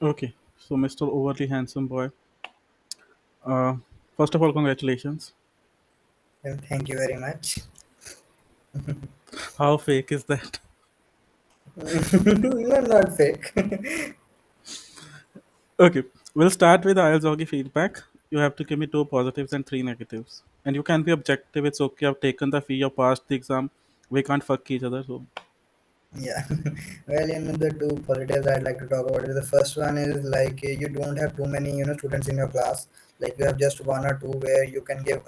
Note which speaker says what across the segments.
Speaker 1: Okay, so Mr. Overly Handsome Boy, uh, first of all, congratulations.
Speaker 2: Well, thank you very much.
Speaker 1: How fake is that?
Speaker 2: No, not fake.
Speaker 1: Okay, we'll start with IELTS Yogi feedback. You have to give me two positives and three negatives. And you can be objective, it's okay, I've taken the fee, you've passed the exam. We can't fuck each other, so.
Speaker 2: Yeah. Well, the two positives I'd like to talk about is the first one is like you don't have too many students in your class. Like you have just one or two where you can give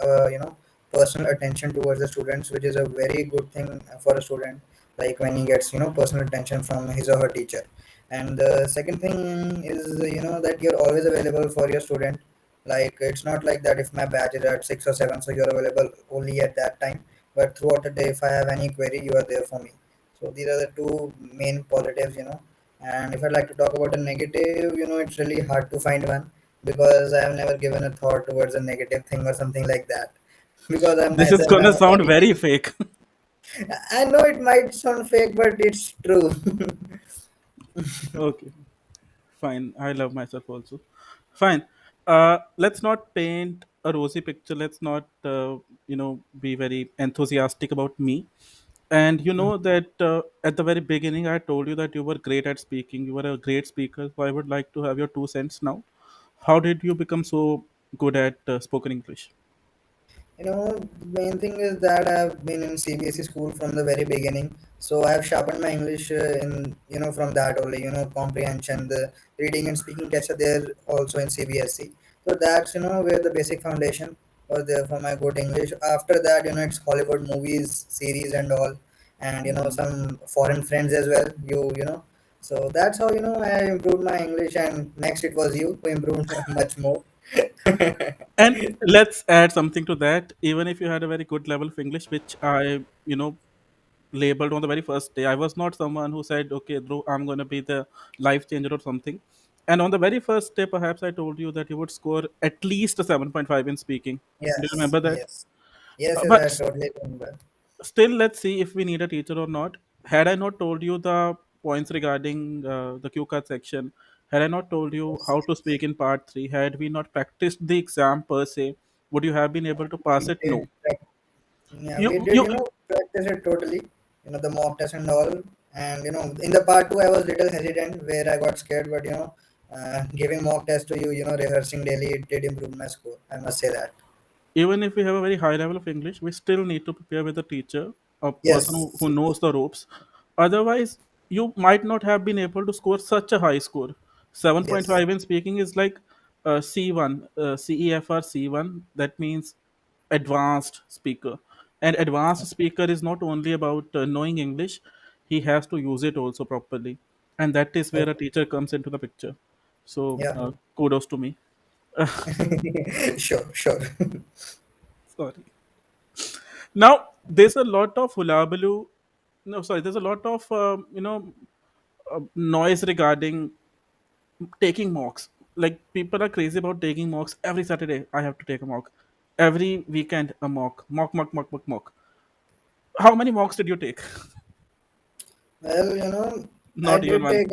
Speaker 2: personal attention towards the students, which is a very good thing for a student. Like when he gets personal attention from his or her teacher. And the second thing is that you're always available for your student. Like it's not like that if my batch is at 6 or 7, so you're available only at that time. But throughout the day, if I have any query, you are there for me. So these are the two main positives. And if I'd like to talk about a negative, it's really hard to find one because I have never given a thought towards a negative thing or something like that. Because I
Speaker 1: This is
Speaker 2: myself
Speaker 1: gonna
Speaker 2: am a
Speaker 1: sound
Speaker 2: very
Speaker 1: very fake.
Speaker 2: I know it might sound fake, but it's true.
Speaker 1: Okay, fine. I love myself also. Fine. Let's not paint a rosy picture. Let's not, be very enthusiastic about me. And you know that at the very beginning, I told you that you were great at speaking. You were a great speaker. So I would like to have your 2 cents now. How did you become so good at spoken English?
Speaker 2: The main thing is that I've been in CBSE school from the very beginning. So I've sharpened my English from that only, comprehension, the reading and speaking tests are there also in CBSE. So that's where the basic foundation was there for my good English. After that, it's Hollywood movies, series and all, and some foreign friends as well. So that's how I improved my English, and next it was you who improved much more.
Speaker 1: And let's add something to that. Even if you had a very good level of English, which I, labeled on the very first day. I was not someone who said, okay, Dhruv, I'm going to be the life changer or something. And on the very first day, perhaps I told you that you would score at least a 7.5 in speaking. Do you
Speaker 2: Yes,
Speaker 1: remember that?
Speaker 2: yes. Yes, yes,
Speaker 1: But
Speaker 2: I totally remember.
Speaker 1: still, let's see if we need a teacher or not. Had I not told you the points regarding the Q card section, had I not told you
Speaker 2: Yes.
Speaker 1: how to speak in part 3, had we not practiced the exam per se, would you have been able to pass
Speaker 2: We
Speaker 1: it?
Speaker 2: did,
Speaker 1: No.
Speaker 2: yeah,
Speaker 1: You,
Speaker 2: we did,
Speaker 1: you
Speaker 2: practice it totally, the mock test and all. And in the part two, I was little hesitant where I got scared, but giving mock test to you, rehearsing daily, it did improve my score. I must say that.
Speaker 1: even if we have a very high level of English, we still need to prepare with a teacher, a person who
Speaker 2: Yes,
Speaker 1: knows the ropes. Otherwise, you might not have been able to score such a high score.
Speaker 2: yes,
Speaker 1: 7.5 in speaking is like C1, CEFR C1. That means advanced speaker. And advanced speaker is not only about knowing English, he has to use it also properly. And that is where a
Speaker 2: okay,
Speaker 1: teacher comes into the picture. So,
Speaker 2: yeah.
Speaker 1: kudos to me.
Speaker 2: Sure, sure.
Speaker 1: Sorry. Now, there's a lot of hullabaloo. No, sorry, there's a lot of noise regarding taking mocks. Like people are crazy about taking mocks every Saturday. I have to take a mock. Every weekend, a mock. Mock, mock, mock, mock, mock. How many mocks did you take?
Speaker 2: Well, I
Speaker 1: Not even
Speaker 2: did
Speaker 1: one.
Speaker 2: take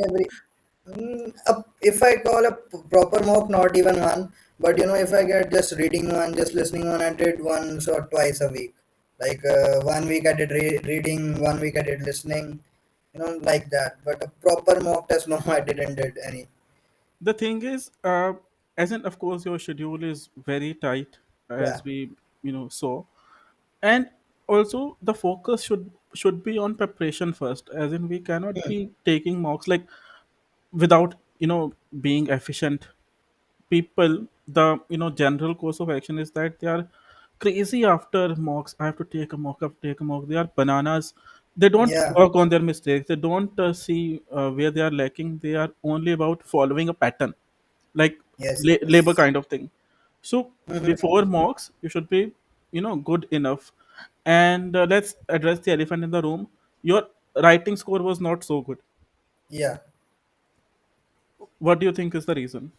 Speaker 2: if I call a proper mock, not even one. But if I get just reading one, just listening one, I did once or twice a week. Like one week I did reading, one week I did listening, like that. But a proper mock test, no, I didn't did any.
Speaker 1: The thing is, as in, of course, your schedule is very tight,
Speaker 2: Yeah.
Speaker 1: as we saw, and also the focus should be on preparation first. As in, we cannot
Speaker 2: Hmm.
Speaker 1: be taking mocks like without being efficient. People, the general course of action is that they are crazy after mocks. I have to take a mock, I have to take a mock. They are bananas. They don't
Speaker 2: Yeah.
Speaker 1: work on their mistakes. They don't see where they are lacking. They are only about following a pattern, like
Speaker 2: Yes.
Speaker 1: labor
Speaker 2: Yes.
Speaker 1: kind of thing. So
Speaker 2: Hmm.
Speaker 1: before mocks you should be good enough. And let's address the elephant in the room. Your writing score was not so good.
Speaker 2: Yeah.
Speaker 1: What do you think is the reason?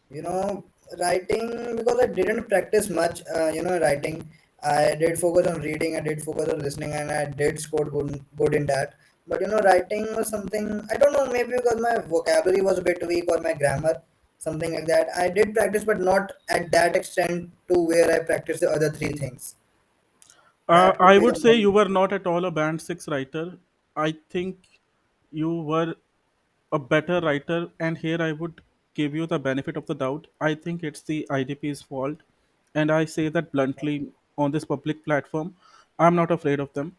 Speaker 2: you know Writing, because I didn't practice much writing. I did focus on reading, I did focus on listening, and I did score good in that. But writing was something, I don't know, maybe because my vocabulary was a bit weak or my grammar, something like that. I did practice, but not at that extent to where I practiced the other three things. That could
Speaker 1: I
Speaker 2: be
Speaker 1: would
Speaker 2: the
Speaker 1: say you
Speaker 2: main.
Speaker 1: were not at all a band six writer. I think you were a better writer, and here I would give you the benefit of the doubt. I think it's the IDP's fault, and I say that bluntly on this public platform. I'm not afraid of them.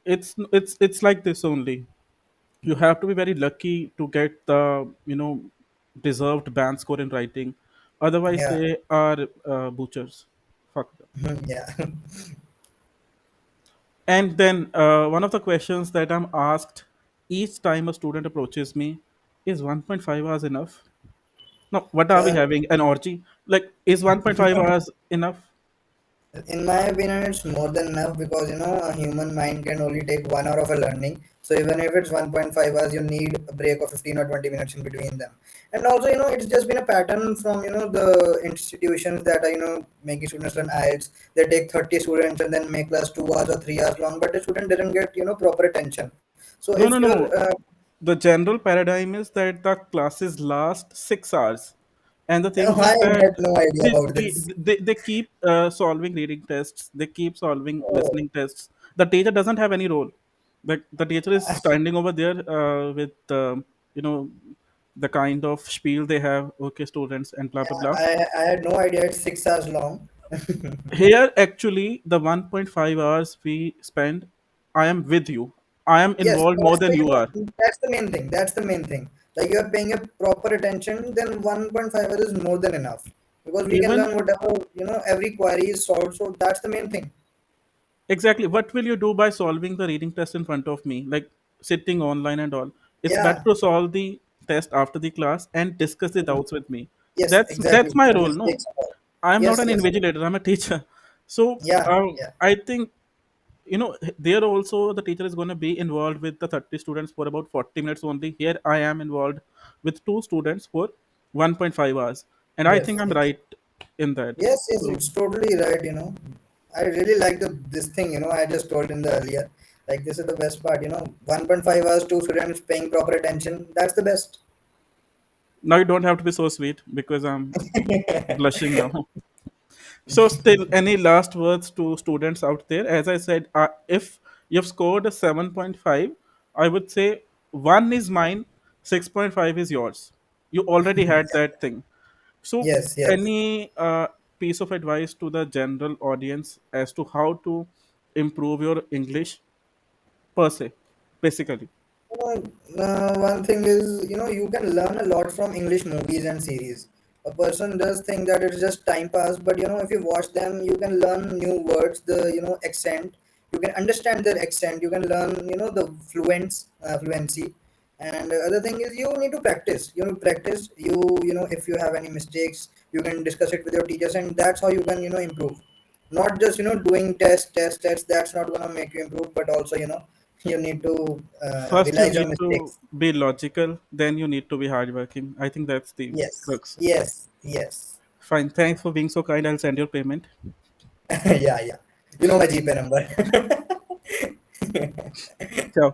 Speaker 1: It's like this only. You have to be very lucky to get the deserved band score in writing. Otherwise,
Speaker 2: Yeah.
Speaker 1: they are butchers. Fuck them.
Speaker 2: Yeah.
Speaker 1: And then one of the questions that I'm asked each time a student approaches me is 1.5 hours enough? No, what are we
Speaker 2: uh,
Speaker 1: having? An orgy? Like, is 1.5 hours enough?
Speaker 2: in my opinion, it's more than enough because a human mind can only take 1 hour of a learning. So even if it's 1.5 hours, you need a break of 15 or 20 minutes in between them. And also, it's just been a pattern from the institutions that are making students learn IELTS. They take 30 students and then make class 2 hours or 3 hours long, but the student didn't get proper attention. So
Speaker 1: No,
Speaker 2: if
Speaker 1: no,
Speaker 2: you're
Speaker 1: no. The general paradigm is that the classes last 6 hours. And the thing
Speaker 2: I
Speaker 1: is that
Speaker 2: had no idea
Speaker 1: they,
Speaker 2: about
Speaker 1: they,
Speaker 2: this.
Speaker 1: they keep solving reading tests, they keep solving
Speaker 2: Oh,
Speaker 1: listening tests. The teacher doesn't have any role. The teacher is standing over there with, you know, the kind of spiel they have, okay, students, and blah, blah,
Speaker 2: yeah,
Speaker 1: blah.
Speaker 2: I had no idea it's 6 hours long.
Speaker 1: Here, actually, the 1.5 hours we spend, I am with you. I am
Speaker 2: Yes,
Speaker 1: involved more than you are.
Speaker 2: that's the main thing. That's the main thing. Like you are paying a proper attention, then 1.5 hours is more than enough because we can
Speaker 1: Even
Speaker 2: learn whatever every query is solved. So that's the main thing.
Speaker 1: exactly, what will you do by solving the reading test in front of me, like sitting online and all? It's better
Speaker 2: Yeah.
Speaker 1: to solve the test after the class and discuss the doubts with me.
Speaker 2: Yes,
Speaker 1: That's
Speaker 2: exactly.
Speaker 1: my
Speaker 2: The
Speaker 1: role. No,
Speaker 2: mistakes. Are-
Speaker 1: I am not
Speaker 2: Yes,
Speaker 1: an
Speaker 2: yes.
Speaker 1: invigilator. I'm a teacher. So
Speaker 2: Yeah, yeah.
Speaker 1: I think there also the teacher is going to be involved with the 30 students for about 40 minutes only. Here I am involved with two students for 1.5 hours, and I think
Speaker 2: Yes,
Speaker 1: I'm
Speaker 2: yes.
Speaker 1: right in that.
Speaker 2: Yes, yes,
Speaker 1: So
Speaker 2: it's totally right. I really like this thing, I just told in the earlier. Like this is the best part. 1.5 hours, two students paying proper attention. That's the best.
Speaker 1: now you don't have to be so sweet because I'm blushing now. So, still, any last words to students out there? As I said, if you've scored a 7.5, I would say one is mine, 6.5 is yours. You already had that thing. So,
Speaker 2: Yes, yes.
Speaker 1: any piece of advice to the general audience as to how to improve your English per se, basically?
Speaker 2: One thing is, you can learn a lot from English movies and series. A person does think that it's just time pass, but if you watch them, you can learn new words, the accent. You can understand their accent. You can learn, the fluency. And the other thing is, you need to practice. You practice. If you have any mistakes, you can discuss it with your teachers, and that's how you can, improve. Not just doing tests. That's not gonna make you improve, but also you need to
Speaker 1: First, you
Speaker 2: realize your
Speaker 1: need to
Speaker 2: mistakes.
Speaker 1: be logical, then, you need to be hardworking. I think that's the
Speaker 2: Yes,
Speaker 1: crux.
Speaker 2: yes, yes.
Speaker 1: Fine. Thanks for being so kind. I'll send your payment.
Speaker 2: Yeah, yeah. You know my GPay number.
Speaker 1: Ciao.